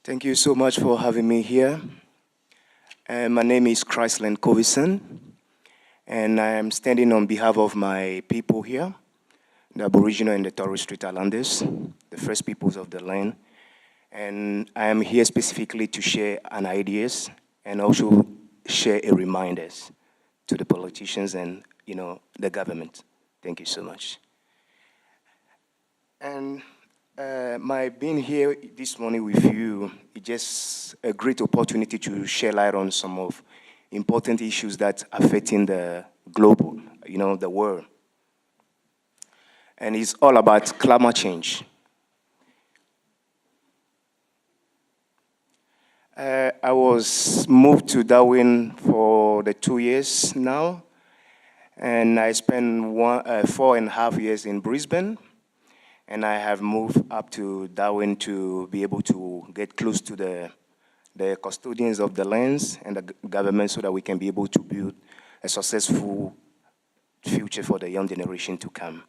Thank you so much for having me here. My name is Christland Kovison, and I am standing on behalf of my people here, the Aboriginal and the Torres Strait Islanders, the first peoples of the land. And I am here specifically to share an ideas and also share a reminders to the politicians and the government. Thank you so much. And my being here this morning with you is just a great opportunity to share light on some of important issues that are affecting the global, the world. And it's all about climate change. I was moved to Darwin for the 2 years now, and I spent 4.5 years in Brisbane. And I have moved up to Darwin to be able to get close to the custodians of the lands and the government so that we can be able to build a successful future for the young generation to come.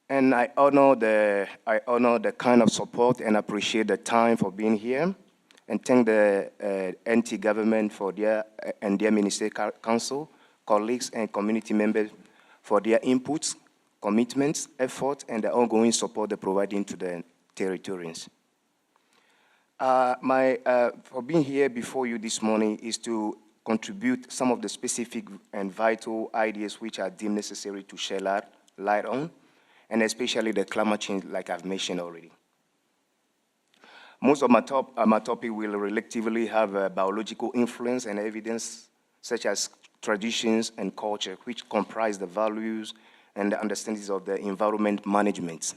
And I honor the kind of support and appreciate the time for being here, and thank the NT government for their ministerial council, colleagues and community members for their inputs, commitments, effort, and the ongoing support they're providing to the territories. For being here before you this morning is to contribute some of the specific and vital ideas which are deemed necessary to share light on, and especially the climate change, like I've mentioned already. Most of my topic will relatively have biological influence and evidence, such as traditions and culture, which comprise the values and the understandings of the environment management.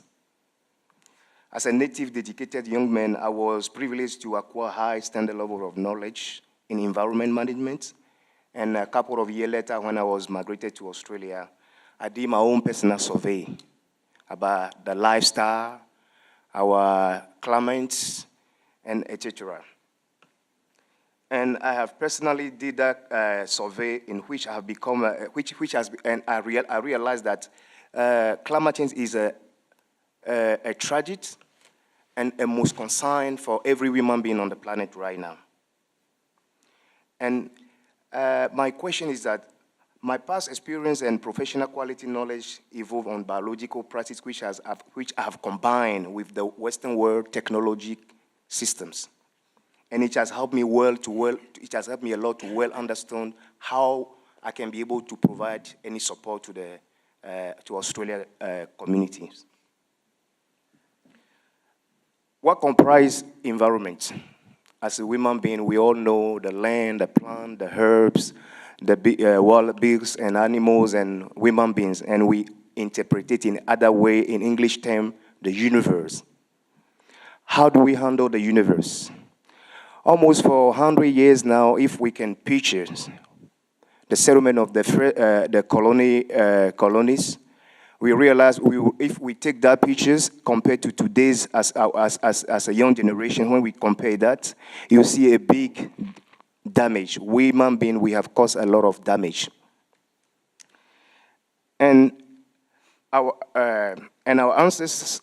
As a native dedicated young man, I was privileged to acquire high standard level of knowledge in environment management. And a couple of years later, when I was migrated to Australia, I did my own personal survey about the lifestyle, our climates, and etc. And I have personally did that survey in which I have become, and I realized that climate change is a tragic and a most concern for every human being on the planet right now. And my question is that my past experience and professional quality knowledge evolved on biological practice, which I have combined with the Western world technology systems. And it has helped me a lot to well understand how I can be able to provide any support to Australia communities. What comprise environment? As a human being, we all know the land, the plant, the herbs, the wild beasts and animals and human beings, and we interpret it in other way, in English term, the universe. How do we handle the universe? Almost for 100 years now, if we can picture the settlement of the colonies, we realize if we take that pictures compared to today's as a young generation, when we compare that, you see a big damage. We human beings, we have caused a lot of damage. And our ancestors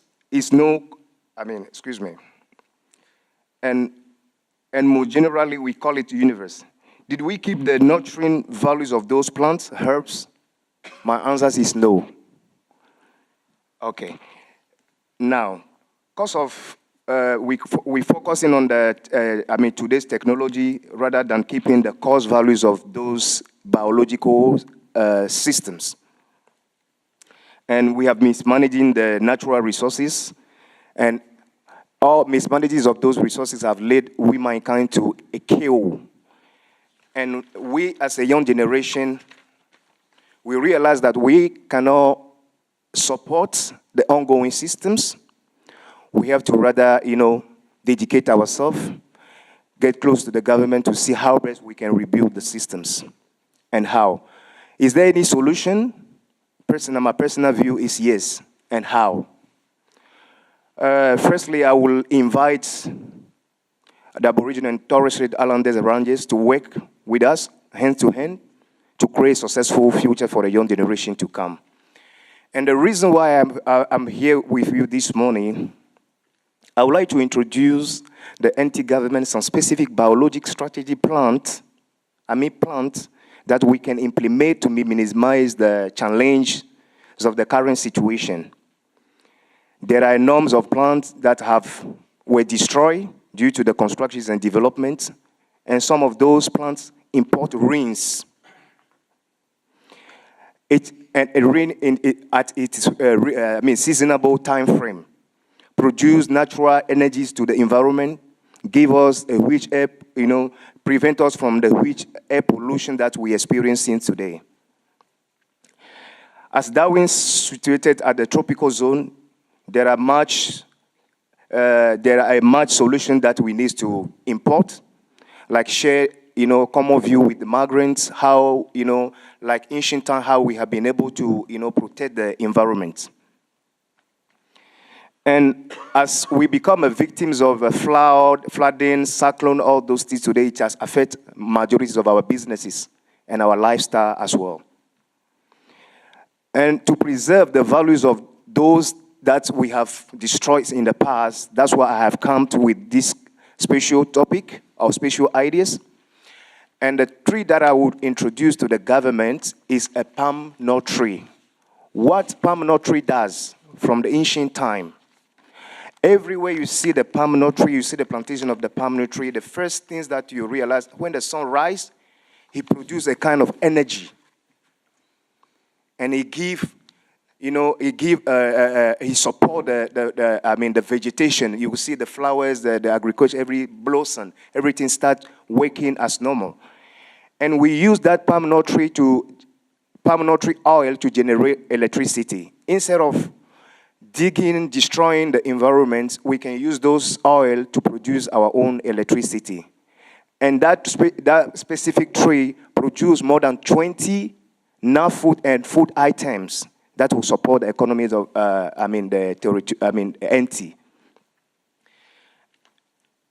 and more generally, we call it the universe. Did we keep the nurturing values of those plants, herbs? My answer is no. Okay. Now, because of we focusing on today's technology rather than keeping the core values of those biological systems, and we have mismanaging the natural resources, and all mismanages of those resources have led we mankind to a chaos. And we, as a young generation, we realize that we cannot support the ongoing systems. We have to rather, dedicate ourselves, get close to the government to see how best we can rebuild the systems and how. Is there any solution? My personal view is yes, and how? Firstly, I will invite the Aboriginal and Torres Strait Islanders and Rangers to work with us, hand to hand, to create a successful future for the young generation to come. And the reason why I'm here with you this morning, I would like to introduce the anti-government some specific biologic strategy plant that we can implement to minimize the challenges of the current situation. There are enormous of plants that were destroyed due to the constructions and development, and some of those plants import rains. Rain at its seasonable time frame, produce natural energies to the environment, give us a rich air, prevent us from the rich air pollution that we are experiencing today. As Darwin is situated at the tropical zone, there are much solution that we need to import, like share, common view with the migrants, how, like ancient time, how we have been able to, protect the environment. And as we become victims of flooding, cyclone, all those things today, it has affected majorities of our businesses and our lifestyle as well. And to preserve the values of those that we have destroyed in the past, that's why I have come to with this special topic or special ideas. And the tree that I would introduce to the government is a palm nut tree. What palm nut tree does from the ancient time, everywhere you see the palm nut tree, you see the plantation of the palm nut tree, the first things that you realize, when the sun rises, he produces a kind of energy. And he support the vegetation. You will see the flowers, the agriculture, every blossom, everything start working as normal. And we use that palm nut tree oil to generate electricity. Instead of digging, destroying the environment, we can use those oil to produce our own electricity. And that specific tree produces more than 20 non-food and food items that will support the economies of, NT.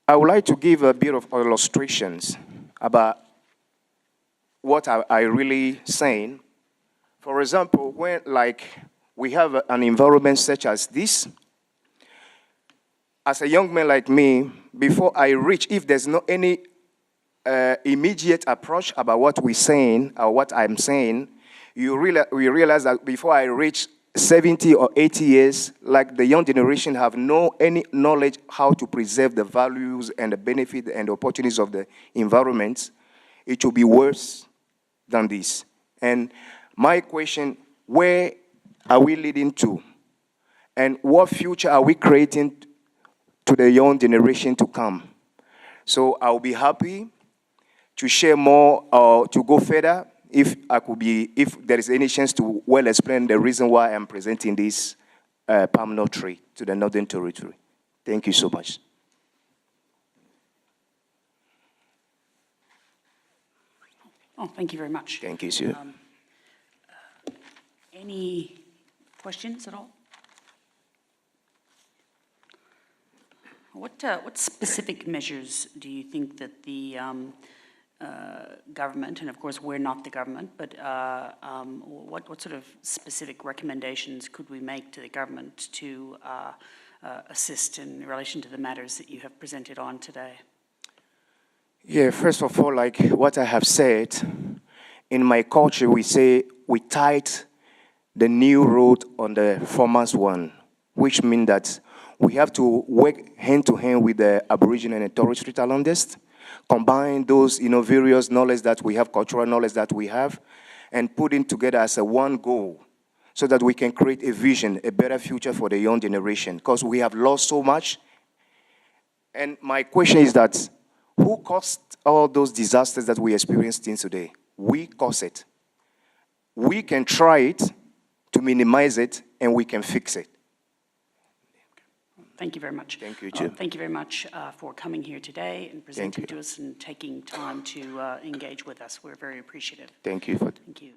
I would like to give a bit of illustrations about what I really saying. For example, when we have an environment such as this, as a young man like me, before I reach, if there's no any immediate approach about what we're saying or what I'm saying, we realize that before I reach 70 or 80 years, like the young generation have any knowledge how to preserve the values and the benefit and the opportunities of the environment, it will be worse than this. And my question, where are we leading to? And what future are we creating to the young generation to come? So I'll be happy to share more or to go further if there is any chance to well explain the reason why I'm presenting this palm nut tree to the Northern Territory. Thank you so much. Oh, thank you very much. Thank you, sir. Any questions at all? What specific measures do you think that the government, and of course we're not the government, but what sort of specific recommendations could we make to the government to assist in relation to the matters that you have presented on today? Yeah, first of all, like what I have said, in my culture we say we tied the new road on the former one, which means that we have to work hand to hand with the Aboriginal and Torres Strait Islanders, combine those various knowledge that we have, cultural knowledge that we have, and put it together as a one goal so that we can create a vision, a better future for the young generation, because we have lost so much. And my question is that, who caused all those disasters that we experienced in today? We caused it. We can try it to minimize it, and we can fix it. Thank you very much. Thank you, Jim. Thank you very much for coming here today and presenting to us and taking time to engage with us. We're very appreciative. Thank you. Thank you.